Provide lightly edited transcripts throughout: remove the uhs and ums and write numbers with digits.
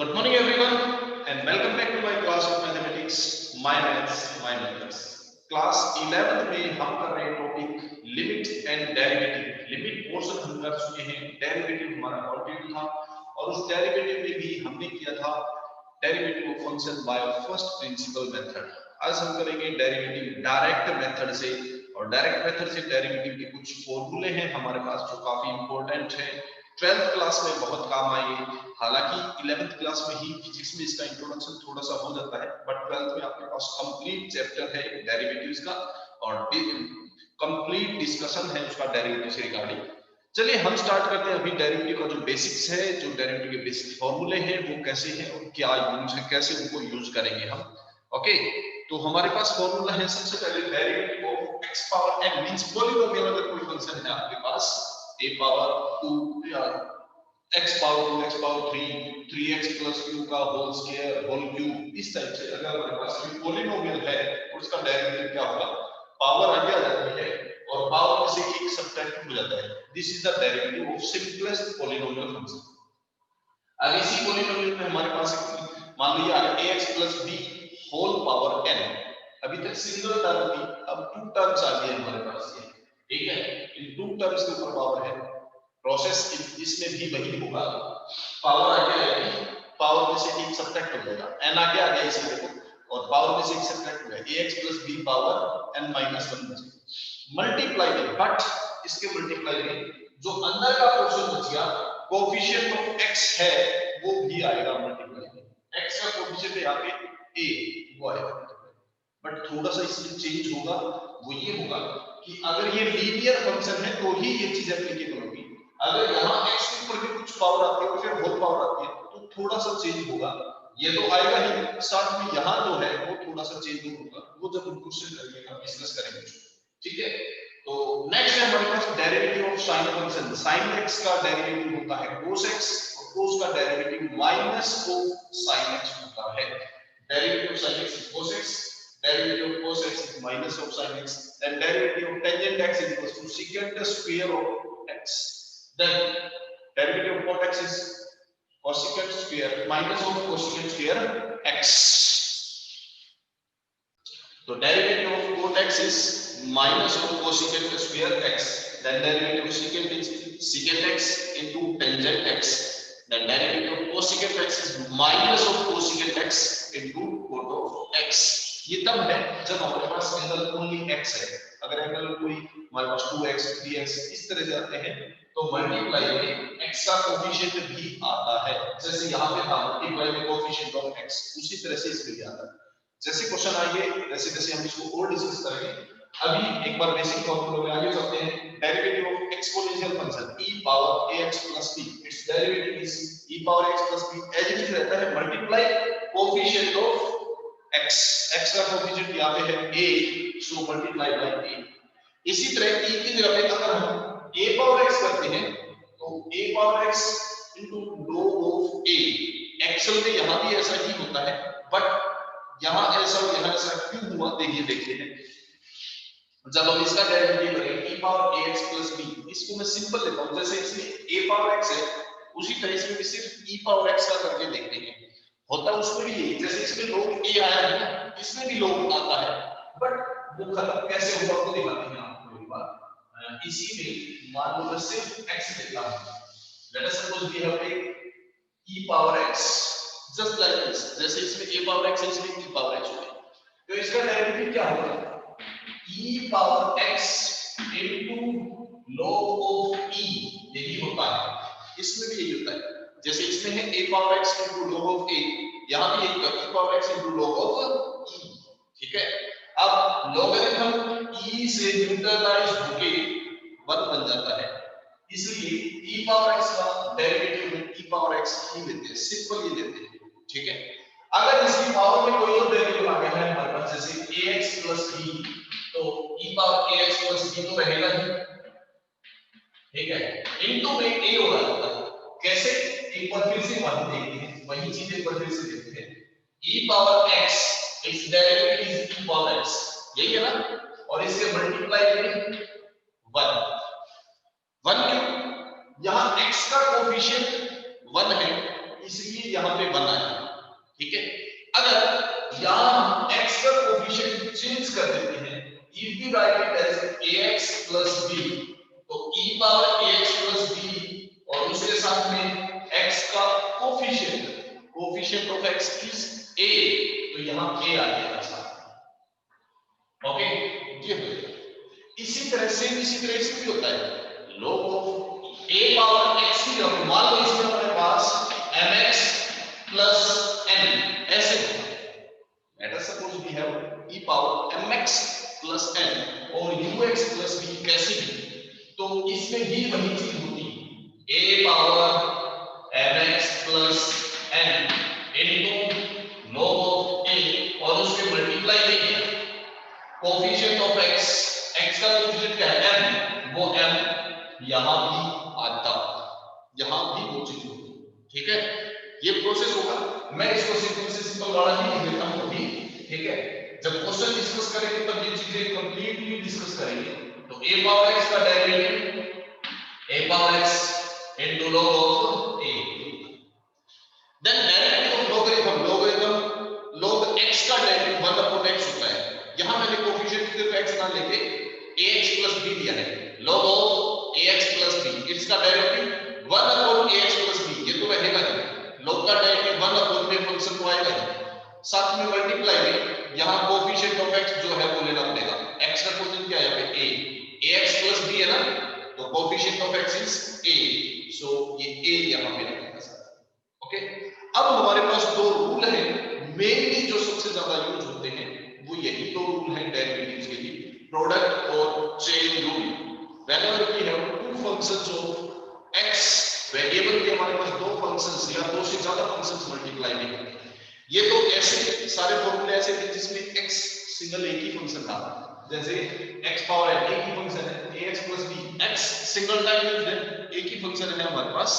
Good morning, everyone, and welcome back to my class of mathematics, my maths, my methods. Class 11th में हम कर रहे हैं topic limit and derivative. Limit portion हम कर चुके हैं, डेरिवेटिव हमारा कंटिन्यू था और उस डेरिवेटिव में भी हमने किया था derivative of function by first principle method. आज हम करेंगे डेरिवेटिव डायरेक्ट मेथड से, और डायरेक्ट मेथड से डेरिवेटिव के कुछ फॉर्मूले हैं हमारे पास जो काफी इंपॉर्टेंट है, 12th क्लास में बहुत काम आएंगे। हालांकि 11th क्लास में ही फिजिक्स में इसका इंट्रोडक्शन थोड़ा सा हो जाता है, बट 12th में आपके पास कंप्लीट चैप्टर है डेरिवेटिव्स का और कंप्लीट डिस्कशन है उसका डेरिवेटिव से रिगार्डिंग। चलिए हम स्टार्ट करते हैं। अभी डेरिवेटिव का जो बेसिक्स है, जो डेरिवेटिव के बेसिक फॉर्मूले हैं वो कैसे हैं और क्या यूज है, कैसे उनको यूज करेंगे हम। ओके, तो हमारे पास फॉर्मूला है सबसे पहले derivative of x power n means polynomial अगर कोई फंक्शन है आपके पास a पावर 2 या x power 2 x power 3 3x plus q का होल स्क्वायर होल क्यूब, इस टाइप से अगर हमारे पास कोई पॉलीनोमियल है और उसका डेरिवेटिव क्या होगा, पावर आगे आ जाती है और पावर में से एक सब्ट्रैक्ट हो जाता है। This is the derivative of simplest polynomial function. अब इसी पॉलीनोमियल में हमारे पास मान लिया ax प्लस b होल पावर n। अभी तक सिंगल टर्म थी, अब टू टर्म्स आ गए हमारे पास ये, ठीक है। इन टू टर्म्स के ऊपर पावर है, प्रोसेस इसमें भी वही होगा, पावर आगे आएगी, पावर में से एक सब्ट्रैक्ट हो जाएगा, n आगे आ गया इसमें देखो और पावर में से एक सब्ट्रैक्ट हो गया, ax प्लस b पावर n माइनस 1 बचेगा। मल्टीप्लाई में बट इसके मल्टीप्लाई में जो अंदर का पोर्शन बच गया, कोएफिशिएंट ऑफ x है वो भी आएगा मल्टीप्लाई में। x का कोएफिशिएंट यहाँ पे a वो आएगा, बट थोड़ा सा इसमें चेंज होगा। वो ये होगा कि अगर ये लीनियर फंक्शन है तो ही ये चीज एप्लीकेबल होगी। अगर यहाँ x के ऊपर भी कुछ पावर आती है और फिर होल पावर आती है तो थोड़ा सा चेंज होगा। ये तो आएगा ही, साथ में यहाँ जो है वो थोड़ा सा चेंज होगा, वो जब हम क्वेश्चन करेंगे हम डिस्कस करेंगे, ठीक है। तो नेक्स्ट है हमारे पास derivative of sine function. Sine x का डेरिवेटिव होता है cos x और cos का derivative minus of sin x होता है। Derivative of sin x is cos x, derivative of cos x is minus of sin x, then derivative of tangent x is equals to secant square of x, then derivative of cot x is cosecant square minus of cosecant square x. So derivative of cot x is minus of cosecant square x, then derivative of secant is secant x into tangent x, then derivative of cosecant x is minus of cosecant x into cot of x. ये तब है जब हमारे पास angle only x है। अगर angle कोई हमारे पास 2x 3x इस तरह जाते हैं तो मल्टीप्लाई में x का कोएफिशिएंट भी आता है, जैसे यहाँ पे था मल्टीप्लाई में कोएफिशिएंट ऑफ x, उसी तरह से इसमें भी आता है। जैसे क्वेश्चन आएंगे जैसे जैसे हम इसको और डिस्कस करेंगे। अभी एक बार बेसिक फॉर्मूला में आगे चलते हैं। Derivative of exponential function e power ax plus b, it's derivative is e power x plus b, as it is रहता है multiply coefficient of x, x का कोएफिशिएंट यहाँ पे है a, so multiply by a। इसी तरह e की जगह पे अगर हम a पावर x करते हैं तो a power x into log of a, actual में यहाँ भी ऐसा ही होता है, बट यहाँ ऐसा और यहाँ ऐसा क्यों हुआ देखिए देखते हैं। जब हम इसका डेरिवेटिव करेंगे e power ax plus b, इसको मैं सिंपल लेता हूँ, जैसे इसमें a पावर x है उसी तरह इसमें भी सिर्फ e पावर x का करके देखते हैं। होता उसमें भी यही, जैसे इसमें log a आया है ना, इसमें भी log आता है, बट वो खत्म कैसे हुआ वो दिखाते हैं आपको एक बार। इसी में मान लो मैं सिर्फ x लेता हूं, let us suppose we have take e power x just like this, जैसे इसमें a पावर x है इसमें e पावर x होगा, तो इसका डेरिवेटिव क्या होगा, e power x into log of e, यही होता है। इसमें भी यही होता है, जैसे इसमें है a power x into log of a, यहाँ भी यही होगा e power x into log of e, ठीक है। अब लॉगरिथम e से न्यूट्रलाइज होके 1 बन जाता है, इसलिए e पावर x का डेरिवेटिव में e पावर x ही लेते हैं, सिंपल ये लेते हैं, ठीक है। अगर इसकी पावर में कोई और डेरिवेटिव आ गया है हमारे पास, जैसे ax plus b, तो e power ax plus b तो रहेगा ही, ठीक है, इनटू में a हो रहा है। कैसे, एक बार फिर से वही देखते हैं, वही चीज एक बार फिर से देखते हैं। e power x, it's derivative is e power x, यही है ना, और इसके मल्टीप्लाई में 1 क्यों, यहाँ x का कोएफिशिएंट 1 है, इसलिए यहाँ पे 1 आया, ठीक है। अगर यहाँ हम x का कोफिशिएंट चेंज कर देते हैं, if we write it as ax plus b, तो e power ax plus b और उसके साथ में x का coefficient of x is a, तो यहाँ a आ जाएगा साथ, ओके, ये हो जाएगा। इसी तरह से भी होता है, log of a power x की जगह मान लो इसमें हमारे पास mx plus n ऐसे होगा। Let us suppose we have e power mx plus n और ux plus b कैसे भी, तो इसमें भी वही चीज होती है, a power mx plus n into log of a और उसके मल्टीप्लाई में कोफिशिएंट ऑफ x का कोफिशिएंट क्या है m, वो m यहां भी आता, यहां भी वो चीज होती, ठीक है। ये प्रोसेस होगा, मैं इसको सिंपल वाला ही लिख देता हूं अभी, ठीक है। जब क्वेश्चन डिस्कस करेंगे तब ये चीजें कंप्लीटली डिस्कस करेंगे। तो a पावर x का derivative a power x into log of a, then derivative of logarithm log x का डेरिवेटिव 1 upon x होता है। यहां मैंने कोफिशिएंट सिर्फ x ना लेके ax plus b लिया है, log of ax plus b, इसका derivative 1 upon ax plus b, ये तो रहेगा ही, log का डेरिवेटिव 1 upon में फंक्शन तो आएगा ही, साथ में मल्टीप्लाई में यहां कोफिशिएंट ऑफ x जो है वो लेना पड़ेगा। x का कोफिशिएंट क्या है यहाँ पे a, ax plus b है ना, तो coefficient of x is a, सो ये a यहां पे लगेगा सर, ओके। अब हमारे पास दो रूल हैं, मेनली जो सबसे ज्यादा यूज होते हैं वो यही दो रूल हैं डेरिवेटिव्स के लिए, प्रोडक्ट और chain rule. Whenever we have two functions of x variable के, हमारे पास दो फंक्शंस या दो से ज्यादा फंक्शंस मल्टीप्लाई में होते हैं। ये तो ऐसे सारे फॉर्मूले ऐसे थे जिसमें x सिंगल एक ही फंक्शन था, जैसे x पावर n एक ही फंक्शन है, ax plus b x single time used है, एक ही फंक्शन है हमारे पास,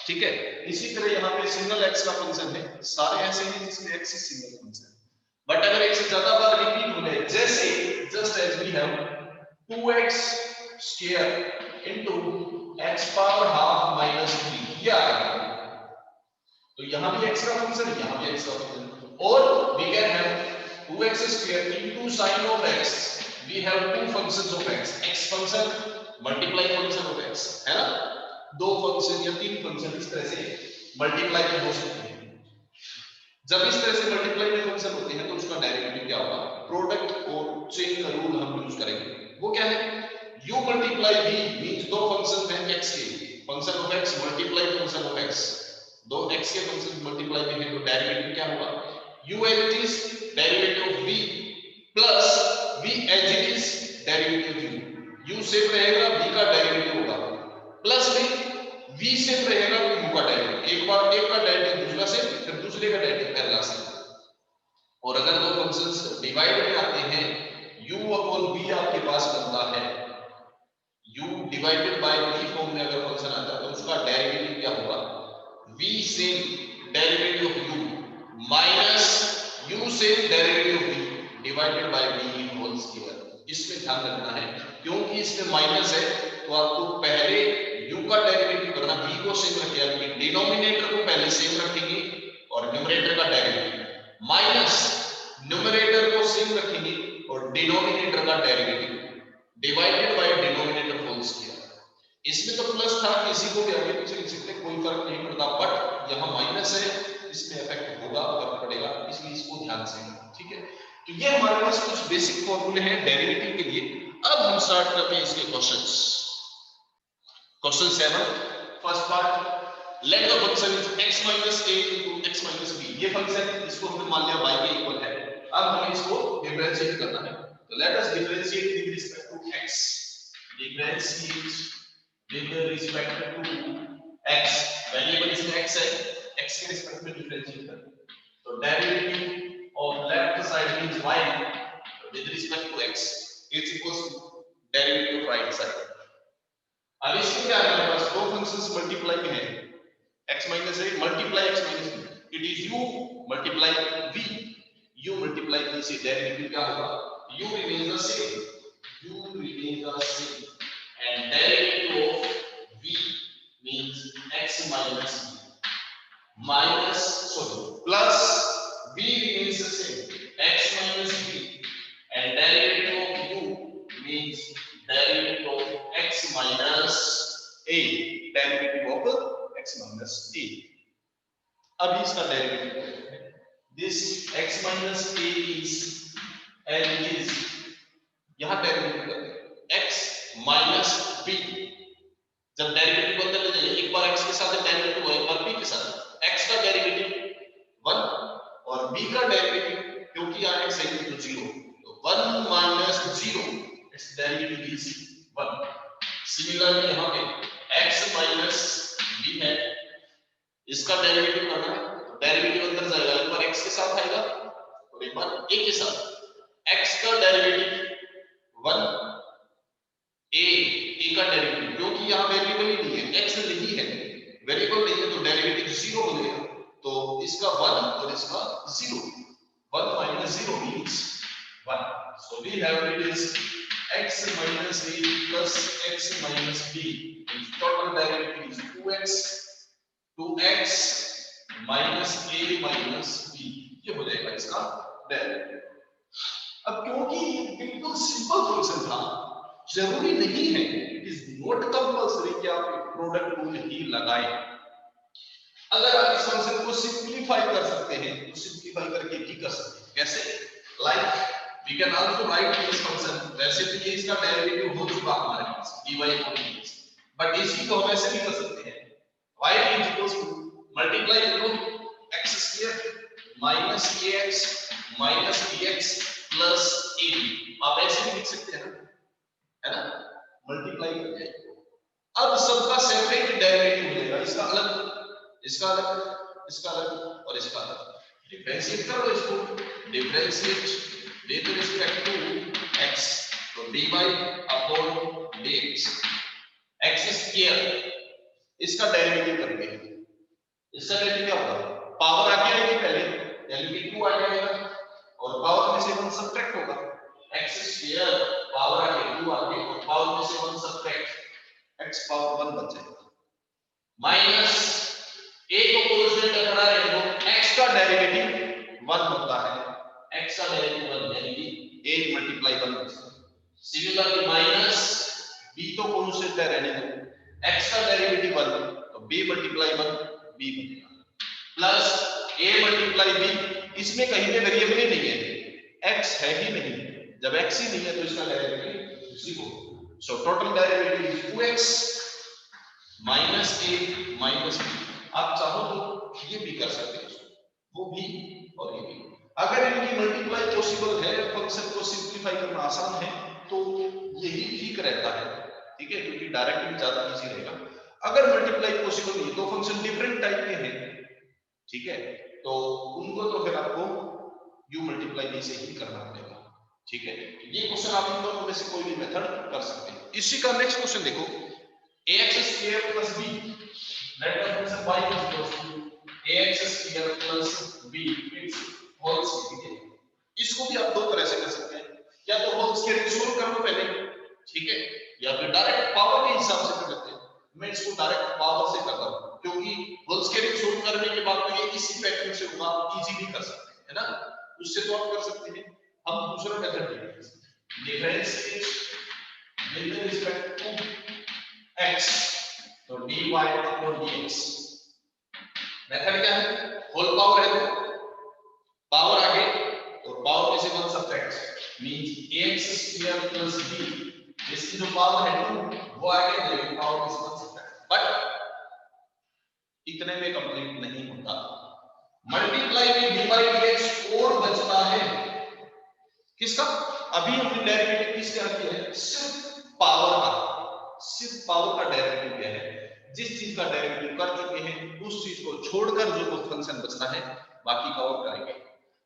ठीक है। इसी तरह यहाँ पे सिंगल x का फंक्शन है, सारे ऐसे हैं जिसमें x सिंगल फंक्शन है। बट अगर एक से ज्यादा बार रिपीट हो जाए, जैसे just as we have 2x square into x power half minus 3, ये आएगा, तो यहां भी x का फंक्शन है, यहां भी x का फंक्शन, और we can have 2x square into sin of x, we have two functions of x function multiply function of x, है ना, दो फंक्शन या तीन फंक्शन इस तरह से मल्टीप्लाई में हो सकते हैं। जब इस तरह से मल्टीप्लाई में फंक्शन होते हैं तो उसका डेरिवेटिव क्या होगा, प्रोडक्ट और चेन का रूल हम यूज करेंगे, वो क्या है, u मल्टीप्लाई v मींस दो फंक्शन हैं x के, function of x multiply function of x, दो x के फंक्शन मल्टीप्लाई में है तो डेरिवेटिव क्या होगा, u as it is derivative of v plus v as it is derivative u, u same रहेगा, v का डेरिवेटिव होगा, प्लस में v सेम रहेगा तो u का डेरिवेटिव, एक बार एक का डेरिवेटिव दूसरा से, फिर दूसरे का डेरिवेटिव पहला से। और अगर दो फंक्शंस डिवाइड में आते हैं, u अपॉन v आपके पास बनता है, u divided by v form में अगर फंक्शन आता है तो उसका डेरिवेटिव क्या होगा, v same derivative of u minus u same derivative of v divided by v whole square. इसमें ध्यान रखना है क्योंकि इसमें माइनस है तो आपको पहले u का डेरिवेटिव करना, v को सेम रखें, यानी डिनोमिनेटर को पहले सेम रखेंगे और न्यूमरेटर का डेरिवेटिव, माइनस न्यूमरेटर को सेम रखेंगे और डिनोमिनेटर का derivative divided by denominator whole square. इसमें तो प्लस था, इसी को भी आगे पीछे लिख सकते, कोई फर्क नहीं पड़ता, बट यहाँ माइनस है, इसमें इफेक्ट होगा, फर्क पड़ेगा, इसलिए इसको ध्यान से, ठीक है। तो ये हमारे पास कुछ बेसिक फॉर्मूले हैं डेरिवेटिव के लिए। अब हम स्टार्ट करते हैं इसके questions. Question 7 first part, let the function is x minus a into x minus b, ये फंक्शन इसको हमने मान लिया y के इक्वल है, अब हमें इसको डिफरेंशिएट करना है, तो let us differentiate with respect to x, differentiate with respect to x, variable इसमें x है, x के रिस्पेक्ट में डिफरेंशिएट करना, तो derivative of left side means y with respect to x is equals to derivative of right side। अब इसमें क्या है, हमारे पास दो फंक्शंस मल्टीप्लाई में है, x minus a multiply x minus b, it is u multiply v, u multiply v से derivative क्या होगा, u remains the same, u remains the same and derivative of v means x minus b minus sorry plus b remains the same, x minus b, and derivative of u means derivative of x minus a, derivative of x minus a. अभी इसका derivative है, this x minus a is and is, यहां derivative करते हैं x minus b, जब derivative को अंदर ले जाइए, एक बार x के साथ डेरिवेटिव हुआ, एक बार b के साथ, x का डेरिवेटिव 1 और b का डेरिवेटिव, क्योंकि यहाँ x है तो 0, तो 1 minus 0 its derivative is 1. Similarly यहाँ पे x minus b है, इसका डेरिवेटिव करना है, तो डेरिवेटिव अंदर जाएगा, एक बार x के साथ आएगा और एक बार a के साथ, x का डेरिवेटिव 1, a का डेरिवेटिव, क्योंकि यहाँ वेरिएबल ही नहीं है, x नहीं है, वेरिएबल नहीं है, तो डेरिवेटिव 0 हो जाएगा, तो इसका 1 और इसका 0, 1 minus 0 means 1. So we have it is x minus a plus x minus b, its total derivative is 2x minus a minus b, ये हो जाएगा इसका डेरिवेटिव. अब क्योंकि ये बिल्कुल सिंपल फंक्शन था, जरूरी नहीं है, इट इज नॉट कंपल्सरी कि आप प्रोडक्ट रूल ही लगाएं. अगर आप इस फंक्शन को सिंपलीफाई कर सकते हैं तो सिंपलीफाई करके भी कर सकते हैं. कैसे? Like we can also write this function, वैसे तो ये इसका डेरिवेटिव हो चुका हमारे पास dy और dx, बट इसी को हम ऐसे भी कर सकते हैं, y is equals to multiply into x square minus ax minus bx plus ab. आप ऐसे भी लिख सकते हैं ना, है ना, मल्टीप्लाई करके. अब सबका सेपरेट डेरिवेटिव हो जाएगा, इसका अलग, इसका अलग, इसका अलग और इसका अलग. डिफरेंशिएट कर लो इसको, differentiate with respect to x, तो dy upon dx, x square, इसका डेरिवेटिव करेंगे, इसका डेरिवेटिव क्या होगा, पावर आगे आएगी पहले, यानी कि 2 आ जाएगा और पावर में से 1 सब्ट्रैक्ट होगा, x स्क्वायर पावर आगे 2 आगे और पावर में से 1 सब्ट्रैक्ट, x पावर 1 बच जाएगा, माइनस a को कांस्टेंट रखना है तो x का डेरिवेटिव 1 होता है, x का डेरिवेटिव 1 यानी कि a मल्टीप्लाई 1 होता है. सिमिलरली माइनस b तो कांस्टेंट है रहने दो, x का डेरिवेटिव 1 तो b मल्टीप्लाई 1 b बनेगा, प्लस a मल्टीप्लाई b, इसमें कहीं पे वेरिएबल ही नहीं है, x है ही नहीं, जब x ही नहीं है तो इसका derivative 0. So total derivative is 2x minus a minus b. आप चाहो तो ये भी कर सकते हो, वो भी और ये भी. अगर इनकी मल्टीप्लाई पॉसिबल है, फंक्शन को सिंपलीफाई करना आसान है, तो यही ठीक रहता है, ठीक है, क्योंकि डायरेक्ट में ज्यादा इजी रहेगा. अगर मल्टीप्लाई पॉसिबल नहीं, दो फंक्शन डिफरेंट टाइप के हैं, ठीक है, तो उनको तो फिर आपको u मल्टीप्लाई b से ही करना पड़ेगा, ठीक है. ये क्वेश्चन आप इन दोनों में से कोई भी मेथड कर सकते हैं. इसी का नेक्स्ट क्वेश्चन देखो, ax square plus b, let the function y is equals to ax square plus b its whole square. इसको भी आप दो तरह से कर सकते हैं, या तो होल स्क्वायर सोल्व कर लो पहले, ठीक है, या फिर डायरेक्ट पावर के हिसाब से कर लेते हैं. मैं इसको डायरेक्ट पावर से करता हूं, क्योंकि होल स्क्वायर सोल्व करने के बाद तो ये इसी पैटर्न से होगा, इजीली कर सकते हैं, है ना, उससे तो आप कर सकते हैं. हम दूसरा मेथड देखते हैं, differentiate with respect to x, तो dy अपॉन dx. मेथड क्या है, होल पावर है तो पावर आगे और पावर में से 1 subtract, means ax square plus b, इसकी जो पावर है 2 वो आगे जाएगी, पावर में से 1 सब्ट्रैक्ट. बट इतने में कंप्लीट नहीं होता, मल्टीप्लाई में dy dx और बचता है. किसका? अभी हमने डेरिवेटिव किसका किया है, सिर्फ पावर का, सिर्फ पावर का डेरिवेटिव क्या है, जिस चीज का डेरिवेटिव कर चुके हैं उस चीज को छोड़कर जो फंक्शन बचता है बाकी का और करेंगे.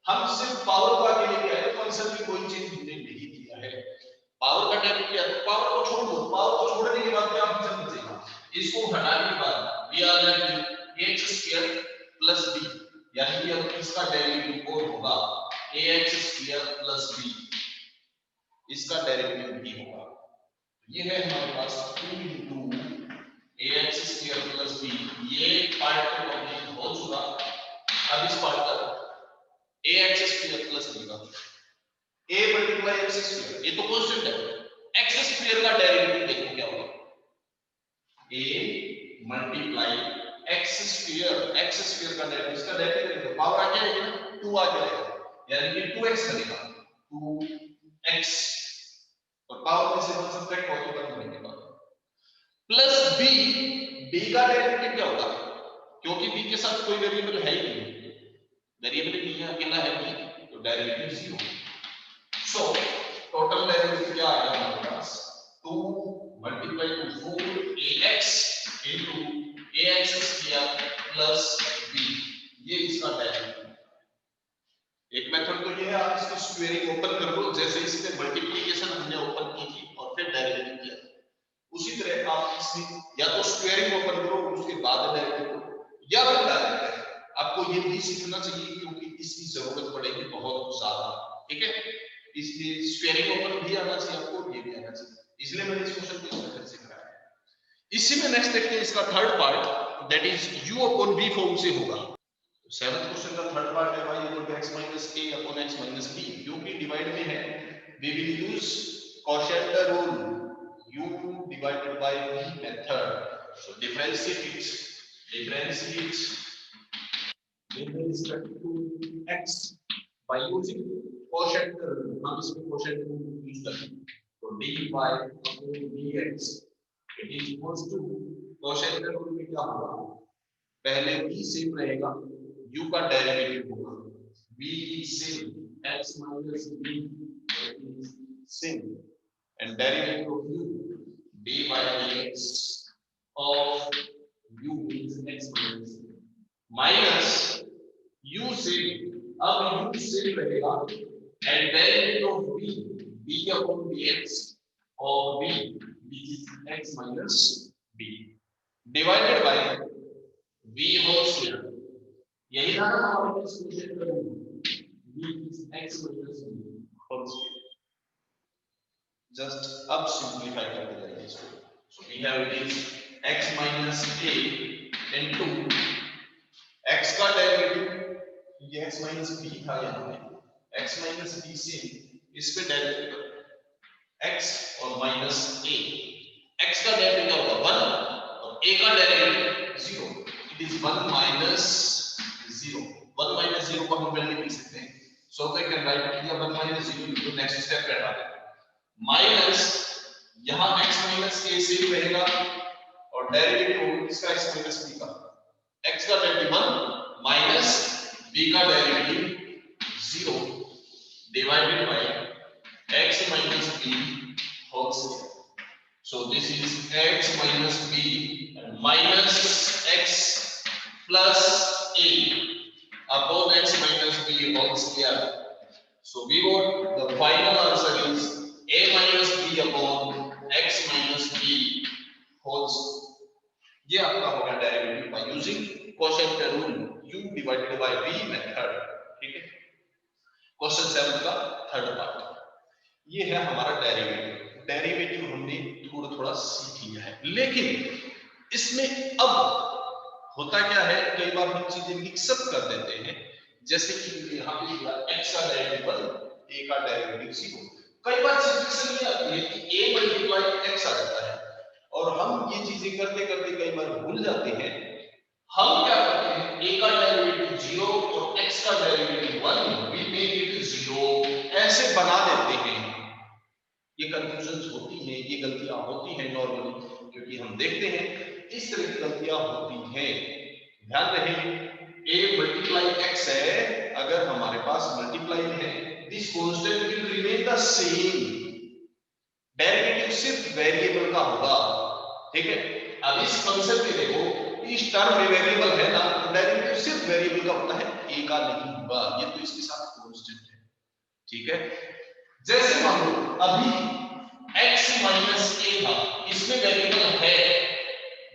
हम सिर्फ पावर को आगे लेके आए, फंक्शन की कोई चीज हमने नहीं किया है. पावर का डेरिवेटिव क्या है, पावर को छोड़ दो, पावर को छोड़ने के बाद क्या फंक्शन बचेगा, इसको हटाने के बाद we are left ax square plus b, यानी कि अब इसका डेरिवेटिव और होगा ax स्क्वायर प्लस b, इसका डेरिवेटिव भी होगा. ये है हमारे पास 2 into ax square plus b. ये पार्ट कंप्लीट हो चुका. अब इस पार्ट का a x स्क्वायर प्लस b का a मल्टीप्लाई x स्क्वायर, ये तो कांस्टेंट है, x स्क्वायर का डेरिवेटिव देखो क्या होगा, a मल्टीप्लाई x स्क्वायर का डेरिवेटिव, इसका डेरिवेटिव पावर आ जाएगा ना 2 आ जाएगा, यानी कि 2x बनेगा, 2x और पावर में से 1 सब्ट्रैक्ट हो तो बनेगा प्लस b, b का डेरिवेटिव क्या होगा, क्योंकि b के साथ कोई वेरिएबल है ही नहीं, वेरिएबल नहीं है, अकेला है b, तो डेरिवेटिव 0। सो टोटल डेरिवेटिव क्या आएगा हमारे पास, 2 multiply two 4ax into ax square plus b, ये इसका डेरिवेटिव। एक मेथड तो ये है, आप इसकी स्क्वायरिंग ओपन कर लो, जैसे इसमें मल्टीप्लिकेशन हमने ओपन की थी और फिर डेरिवेटिव किया, उसी तरह आप इसमें या तो स्क्वायरिंग ओपन करो उसके बाद डेरिवेटिव करो, या फिर डायरेक्ट। आपको ये भी सीखना चाहिए क्योंकि इसकी जरूरत पड़ेगी बहुत ज्यादा, ठीक है, इसलिए स्क्वायरिंग ओपन भी आना चाहिए आपको, ये भी आना चाहिए, इसलिए मैंने इस क्वेश्चन को इस तरह से कराया है। इसी में नेक्स्ट देखते हैं इसका third part, that is u upon v form से होगा। सेवंथ क्वेश्चन का थर्ड पार्ट है y equal to x minus a upon x minus b, क्योंकि डिवाइड में है, we will use quotient rule, u divided by v method, so differentiate with respect to x by using quotient rule, हम इसमें quotient rule use करेंगे, तो dy upon dx it is equals to quotient rule में क्या होगा, पहले v same रहेगा, u का डेरिवेटिव होगा v same, x minus b is same, and derivative of u dy by dx of u is x minus b minus u same, अब u same रहेगा and derivative of b upon dx of b which is x minus b divided by v whole square, यही था ना हमारे पास question का rule, v is x minus b whole square, just अब simplify करते जाइए इसको, so we have it is x minus a into x का डेरिवेटिव, ये x minus b था यहाँ पे, x minus b से इस पे डेरिवेटिव x और minus a, x का डेरिवेटिव क्या होगा 1 और a का derivative 0, it is 1 minus 0, 1 minus 0 को हम वैल्यू लिख सकते हैं, सो वी कैन राइट किया 1 minus 0 तो नेक्स्ट स्टेप पे डालें माइनस, यहां x minus a सेम रहेगा और डेरिवेटिव इसका x minus b का, x का डेरिवेटिव 1 माइनस b का derivative 0 divided by x minus b whole square, so this is x minus b minus x plus a upon x minus b whole square, so we got the final answer is a minus b upon x minus b whole square, ये आपका होगा derivative by using quotient rule u divided by v method, ठीक है। Question 7 का third part, ये है हमारा derivative हमने थोड़ा सीख लिया है, लेकिन इसमें अब होता क्या है, कई बार हम चीजें मिक्स अप कर देते हैं, जैसे कि यहाँ पे x का डेरिवेटिव 1 a का डेरिवेटिव 0, कई बार सिचुएशन ये आती है कि a मल्टीप्लाई x आ जाता है और हम ये चीजें करते करते कई बार भूल जाते हैं, हम क्या करते हैं a का डेरिवेटिव 0 और x का डेरिवेटिव 1 we make it 0 ऐसे बना देते हैं, ये कंफ्यूजन होती है, ये गलतियां होती हैं नॉर्मली, क्योंकि हम देखते हैं इस तरह की गलतियां होती हैं, ध्यान रहे a मल्टीप्लाई x है, अगर हमारे पास मल्टीप्लाई है this constant will remain the same, derivative सिर्फ वेरिएबल का होगा, ठीक है। अब इस फंक्शन में देखो इस टर्म में वेरिएबल है ना, तो डेरिवेटिव सिर्फ वेरिएबल का होता है, a का नहीं होगा, ये तो इसके साथ कांस्टेंट है, ठीक है। जैसे मान लो अभी x minus a था, इसमें वेरिएबल है,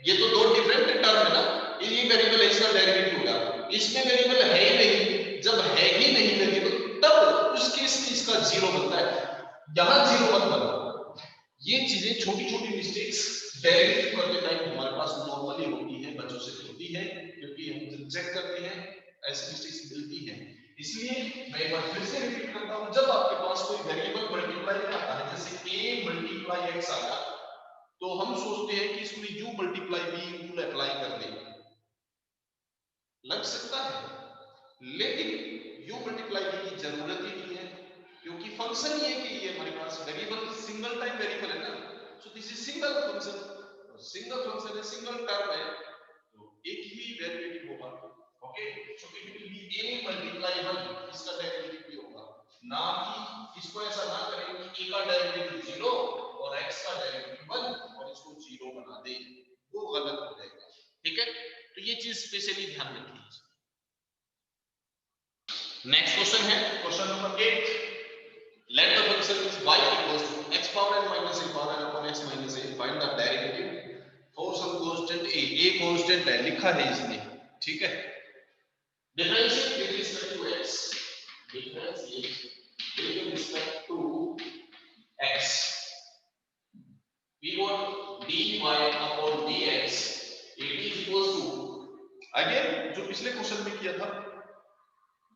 ये तो दो डिफरेंट टर्म है ना, ये वेरिएबल है, इसका डेरिवेटिव होगा, इसमें वेरिएबल है ही नहीं, जब है ही नहीं वेरिएबल तब उस केस में इसका 0 बनता है, यहां 0 मत बना, ये चीजें छोटी छोटी मिस्टेक्स डेरिवेटिव करते टाइम हमारे पास नॉर्मली होती है, बच्चों से होती है, क्योंकि हम चेक करते हैं ऐसी मिस्टेक्स मिलती हैं। इसलिए मैं एक बार फिर से रिपीट करता हूं, जब आपके पास कोई वेरिएबल मल्टीप्लाई में आता है, जैसे a मल्टीप्लाई x आया, तो हम सोचते हैं कि इसमें u multiply b rule apply कर दें, लग सकता है, लेकिन u मल्टीप्लाई b की जरूरत ही नहीं है, क्योंकि फंक्शन ही है कि ये हमारे पास वेरिएबल सिंगल टाइम वेरिएबल है ना, सो this is single function, single function है, सिंगल टर्म है, तो एक ही डेरिवेटिव होगा। Okay, so it will be a multiply 1, इसका डेरिवेटिव भी होगा, ना कि इसको ऐसा ना करें कि a का डेरिवेटिव 0 और x का डेरिवेटिव 1 और इसको 0 बना दे, वो गलत हो जाएगा। ठीक है, तो ये चीज स्पेशली ध्यान रखिए। नेक्स्ट क्वेश्चन है question number 8, let the function y equals to x power n minus a power n upon x minus a, find the derivative for some constant a constant है, लिखा है इसने, ठीक है, differentiate with respect to x, differentiate with respect to x, we got dy upon dx, it is equals to again जो पिछले question में किया था,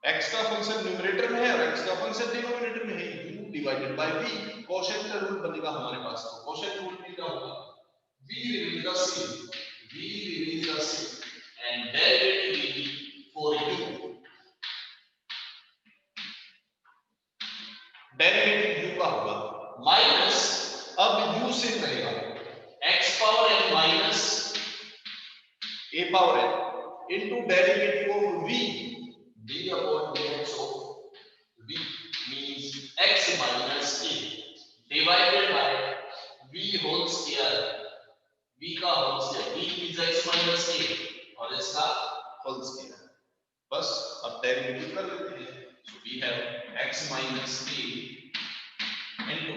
x का फंक्शन न्यूमरेटर में है और x का फंक्शन डिनोमिनेटर में है, u divided by v, quotient का रूल बनेगा हमारे पास, तो कोशेंट रूल में क्या होगा, v remains the same, v remains the same and derivative will be for u, derivative u का होगा माइनस, अब u से रहेगा x power n minus a power n into derivative of v, d upon dx of v means x minus a divided by v whole square, v का whole square, v is x minus a और इसका whole square, बस अब derivative कर लेते हैं, so we have x minus a into,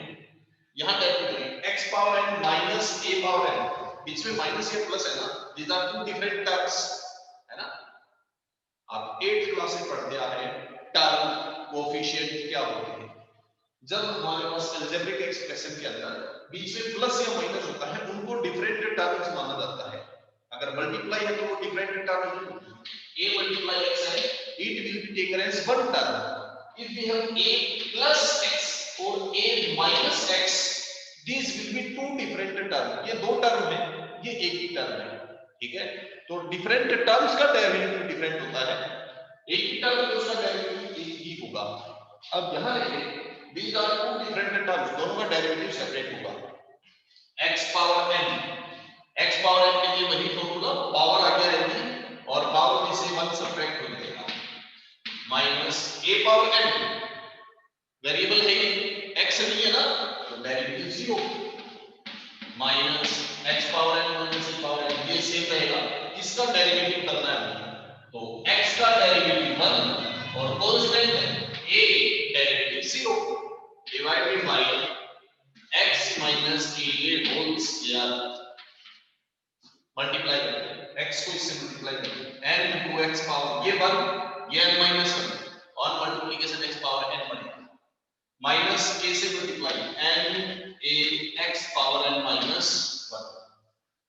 यहां derivative x power n minus a power n, बीच में माइनस या प्लस है ना, these are two different terms है ना, आप 8th क्लास में पढ़ते आ रहे हैं टर्म कोएफिशिएंट क्या होते हैं, जब हमारे पास अलजेब्रिक एक्सप्रेशन के अंदर बीच में प्लस या माइनस होता है, उनको डिफरेंट टर्म्स माना जाता है, अगर मल्टीप्लाई है तो वो डिफरेंट टर्म नहीं होती, a मल्टीप्लाई x है, it will be taken as one term, if we have a plus x or a minus x, these will be two different term, ये दो टर्म है, ये एक ही टर्म है, ठीक है, तो डिफरेंट टर्म्स का डेरिवेटिव डिफरेंट होता है, एक ही टर्म में उसका डेरिवेटिव एक ही होगा। अब यहां लिखें these are two different terms, दोनों का डेरिवेटिव सेपरेट होगा, x power n, x power n के लिए वही फॉर्मूला, पावर आ गया n और पावर में से 1 सब्ट्रैक्ट हो जाएगा, minus a power n, variable है ये, x नहीं है ना, तो derivative 0, minus x power n minus a power n, ये सेम रहेगा, इसका डेरिवेटिव करना है, तो x का डेरिवेटिव 1 और कांस्टेंट है a, derivative 0 divided by x minus a whole square, multiply करते हैं x को इससे मल्टीप्लाई करते हैं, n into x पावर ये 1 ये n minus 1 और मल्टीप्लिकेशन x पावर n बनेगा, माइनस a से multiply n a x power n minus 1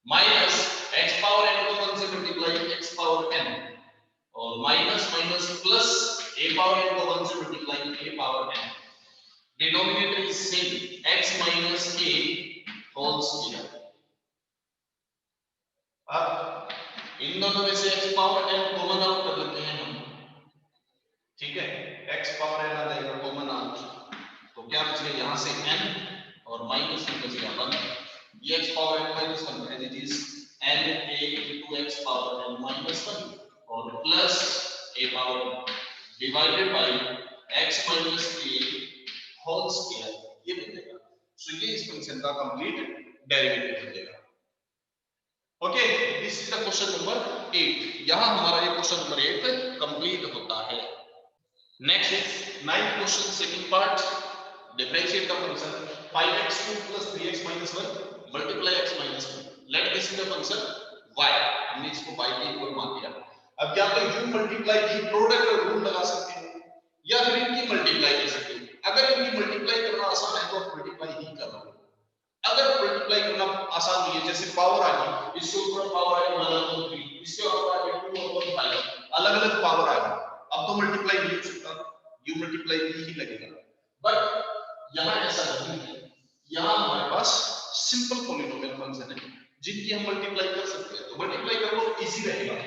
minus x power n को 1 से मल्टीप्लाई x पावर n और minus minus plus a power n को 1 से multiply a power n, denominator is same x minus a whole square, अब इन दोनों में से x power n common out कर लेते हैं हम, ठीक है, x पावर n आ जाएगा कॉमन आउट, तो क्या बचेगा यहां से n और माइनस में बचेगा 1, ये x power n minus 1 as it is n a into x power n minus 1 और plus a power divided by x minus a whole square, ये बन जाएगा, सो ये इस फंक्शन का कंप्लीट डेरिवेटिव हो जाएगा। Okay, this is the question number 8, यहां हमारा ये क्वेश्चन नंबर 8 कंप्लीट होता है। Next is 9th question second part, differentiate the function 5x2 + 3x - 1 multiply x - 1, let this is the function y, हमने इसको y के इक्वल मान लिया, अब या तो u मल्टीप्लाई की प्रोडक्ट रूल लगा सकते हैं या फिर इनकी मल्टीप्लाई कर सकते हैं, अगर इनकी मल्टीप्लाई करना आसान है तो आप मल्टीप्लाई ही कर लो, अगर मल्टीप्लाई करना आसान नहीं है, जैसे पावर आ गई, इसके ऊपर पावर आ गई 1/3, इसके ऊपर आ गई 2/5, अलग-अलग पावर आ गई, अब तो मल्टीप्लाई नहीं हो सकता, यू मल्टीप्लाई वी ही लगेगा, बट यहाँ ऐसा नहीं है, यहाँ हमारे पास सिंपल पॉलिनोमियल फंक्शन है जिनकी हम मल्टीप्लाई कर सकते हैं, तो मल्टीप्लाई करना तो इजी रहेगा।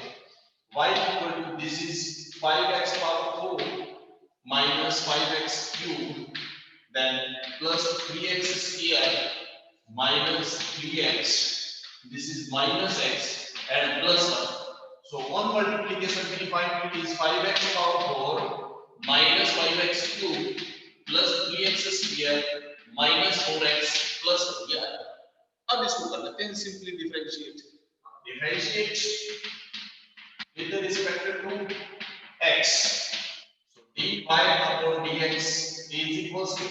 y equal to this is 5x power 4 minus 5x cube then plus 3x square minus 3x, this is minus x and plus 1. So on multiplication we find it is 5x power 4 minus 5x cube plus 3x square minus 4x plus 1. Yeah. अब इसको कर लेते हैं simply differentiate with respect to x. So dy upon dx is equals to,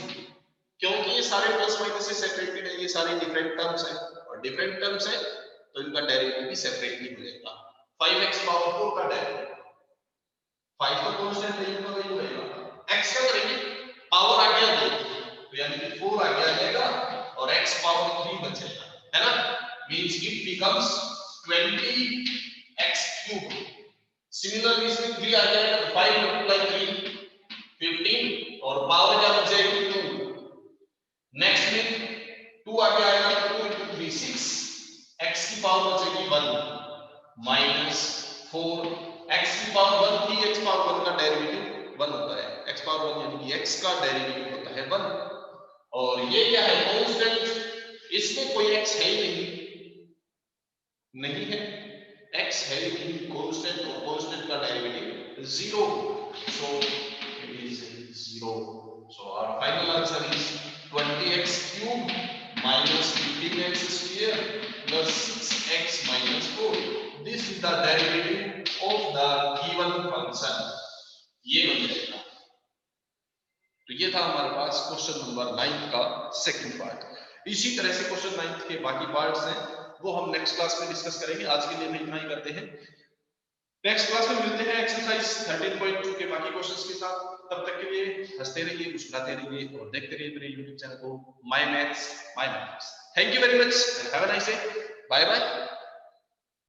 क्योंकि ये सारे plus minus से separated है, ये सारे डिफरेंट टर्म्स हैं और डिफरेंट टर्म्स है तो इनका डेरिवेटिव भी सेपरेटली हो जाएगा। 5x पावर 4 का डेरिवेटिव 5 का कांस्टेंट वैल्यू का वैल्यू रहेगा, x का करेंगे पावर आ गया 2 तो यानी कि 4 आ जाएगा और x पावर 3 बचेगा, है ना, means it becomes 20x cube. Similarly इसमें 3 आ जाएगा तो 5 × 3 15 और पावर क्या बचेगी 2। नेक्स्ट में 2 आगे आएगा तो 2 × 3 6, x की पावर बचेगी 1 माइनस 4, x की पावर 1 थी, x पावर 1 का डेरिवेटिव 1 होता है, x पावर 1 यानी कि x का डेरिवेटिव होता है 1 और ये क्या है कांस्टेंट, इसमें कोई x है ही नहीं है, x है ही कांस्टेंट और कांस्टेंट का derivative 0, so it is 0। So our final answer is 20x cube minus 15x square plus 6x minus 4. This is the derivative of the given function. ये बन जाएगा। तो ये था हमारे पास क्वेश्चन नंबर 9 का सेकंड पार्ट। इसी तरह से क्वेश्चन 9 के बाकी पार्ट्स हैं वो हम नेक्स्ट क्लास में डिस्कस करेंगे। आज के लिए हम इतना ही करते हैं, नेक्स्ट क्लास में मिलते हैं एक्सरसाइज 13.2 के बाकी क्वेश्चंस के साथ। तब तक के लिए हंसते रहिए, मुस्कुराते रहिए और देखते रहिए मेरे YouTube चैनल को my maths my numbers. Thank you very much and have a nice day, bye bye.